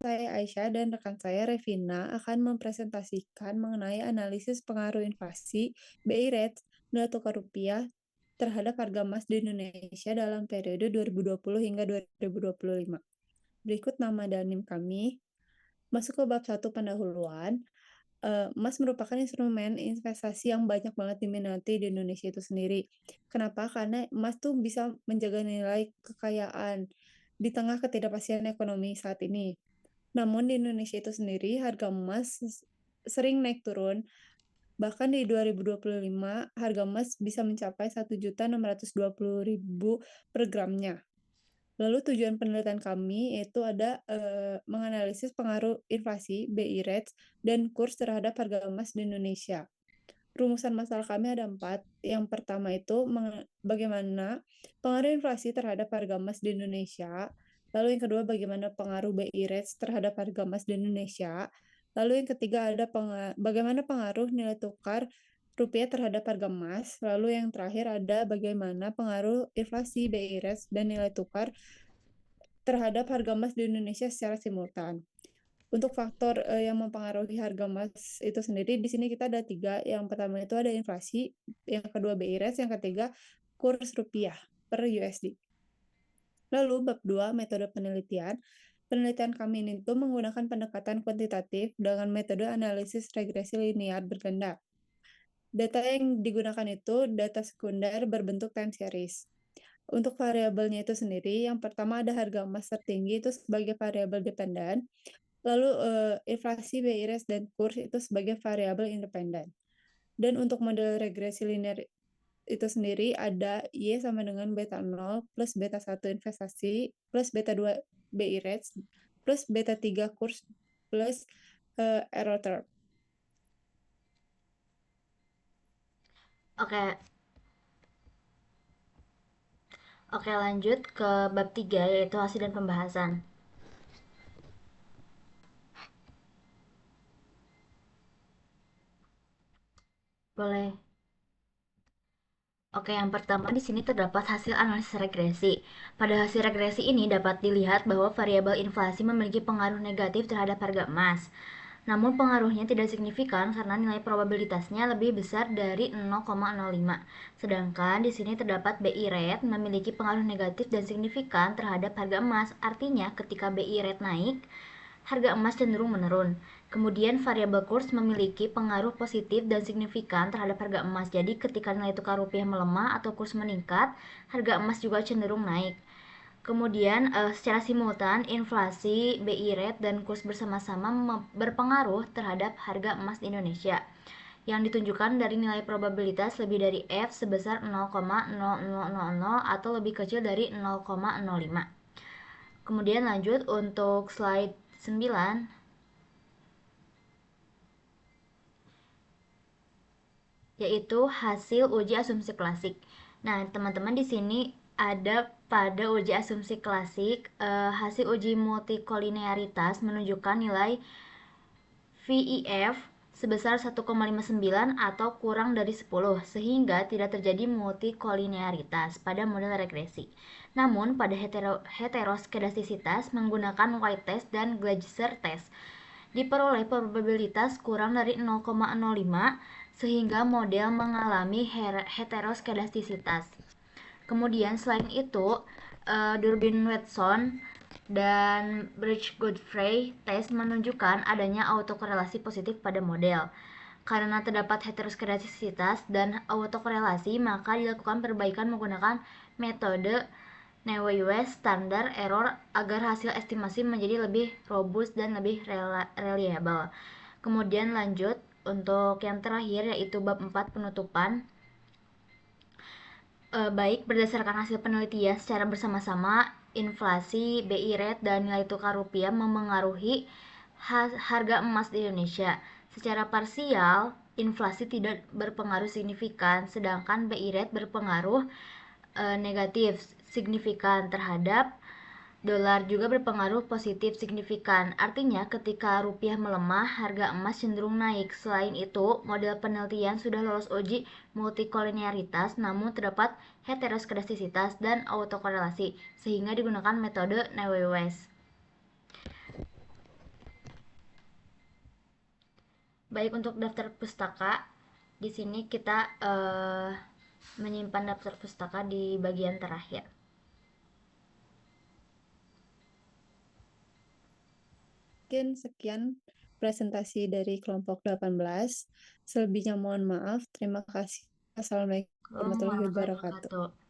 saya Aisyah dan rekan saya Revina akan mempresentasikan mengenai analisis pengaruh inflasi, BI rate, nilai tukar rupiah terhadap harga emas di Indonesia dalam periode 2020 hingga 2025. Berikut nama dan NIM kami. Masuk ke bab 1 pendahuluan. Emas merupakan instrumen investasi yang banyak banget diminati di Indonesia itu sendiri. Kenapa? Karena emas tuh bisa menjaga nilai kekayaan di tengah ketidakpastian ekonomi saat ini. Namun di Indonesia itu sendiri harga emas sering naik turun. Bahkan di 2025 harga emas bisa mencapai 1.620.000 per gramnya. Lalu tujuan penelitian kami yaitu ada, menganalisis pengaruh inflasi, BI rates, dan kurs terhadap harga emas di Indonesia. Rumusan masalah kami ada 4. Yang pertama itu bagaimana pengaruh inflasi terhadap harga emas di Indonesia. Lalu yang kedua bagaimana pengaruh BI rates terhadap harga emas di Indonesia. Lalu yang ketiga ada bagaimana pengaruh nilai tukar rupiah terhadap harga emas. Lalu yang terakhir ada bagaimana pengaruh inflasi, BI rates, dan nilai tukar terhadap harga emas di Indonesia secara simultan. Untuk faktor, yang mempengaruhi harga emas itu sendiri, di sini kita ada 3. Yang pertama itu ada inflasi, yang kedua BI rates, yang ketiga kurs rupiah per USD. Lalu bab 2, metode penelitian. Penelitian kami ini tuh menggunakan pendekatan kuantitatif dengan metode analisis regresi linear berganda. Data yang digunakan itu data sekunder berbentuk time series. Untuk variabelnya itu sendiri, yang pertama ada harga emas tertinggi itu sebagai variabel dependen, lalu, inflasi, BI rates, dan kurs itu sebagai variabel independen. Dan untuk model regresi linear itu sendiri ada Y sama dengan beta 0 plus beta 1 investasi plus beta 2 BI rates plus beta 3 kurs plus, error term. Oke, oke, lanjut ke bab 3 yaitu hasil dan pembahasan. Boleh. Oke, yang pertama di sini terdapat hasil analisis regresi. Pada hasil regresi ini dapat dilihat bahwa variabel inflasi memiliki pengaruh negatif terhadap harga emas. Namun pengaruhnya tidak signifikan karena nilai probabilitasnya lebih besar dari 0,05. Sedangkan di sini terdapat BI rate memiliki pengaruh negatif dan signifikan terhadap harga emas. Artinya ketika BI rate naik, harga emas cenderung menurun. Kemudian variabel kurs memiliki pengaruh positif dan signifikan terhadap harga emas. Jadi ketika nilai tukar rupiah melemah atau kurs meningkat, harga emas juga cenderung naik. Kemudian secara simultan inflasi, BI rate, dan kurs bersama-sama berpengaruh terhadap harga emas di Indonesia yang ditunjukkan dari nilai probabilitas lebih dari F sebesar 0,0000 atau lebih kecil dari 0,05. Kemudian lanjut untuk slide 9 yaitu hasil uji asumsi klasik. Nah, teman-teman di sini ada pada uji asumsi klasik, hasil uji multikolinearitas menunjukkan nilai VIF sebesar 1,59 atau kurang dari 10 sehingga tidak terjadi multikolinearitas pada model regresi. Namun pada heteroskedastisitas menggunakan White test dan Gleiser test diperoleh probabilitas kurang dari 0,05 sehingga model mengalami heteroskedastisitas. Kemudian selain itu, Durbin-Watson dan Birch-Godfrey test menunjukkan adanya autokorelasi positif pada model. Karena terdapat heteroskedastisitas dan autokorelasi, maka dilakukan perbaikan menggunakan metode Naive standar error agar hasil estimasi menjadi lebih robust dan lebih reliable. Kemudian lanjut untuk yang terakhir yaitu bab 4 penutupan. Baik berdasarkan hasil penelitian secara bersama-sama, inflasi, BI rate, dan nilai tukar rupiah memengaruhi harga emas di Indonesia. Secara parsial, inflasi tidak berpengaruh signifikan, sedangkan BI rate berpengaruh negatif signifikan terhadap dolar juga berpengaruh positif signifikan. Artinya ketika rupiah melemah, harga emas cenderung naik. Selain itu, model penelitian sudah lolos uji multikolinearitas namun terdapat heteroskedastisitas dan autokorelasi sehingga digunakan metode Naive. Baik, untuk daftar pustaka, di sini kita menyimpan daftar pustaka di bagian terakhir. Mungkin sekian presentasi dari kelompok 18. Selebihnya mohon maaf. Terima kasih. Assalamualaikum Assalamualaikum warahmatullahi warahmatullahi wabarakatuh. wabarakatuh.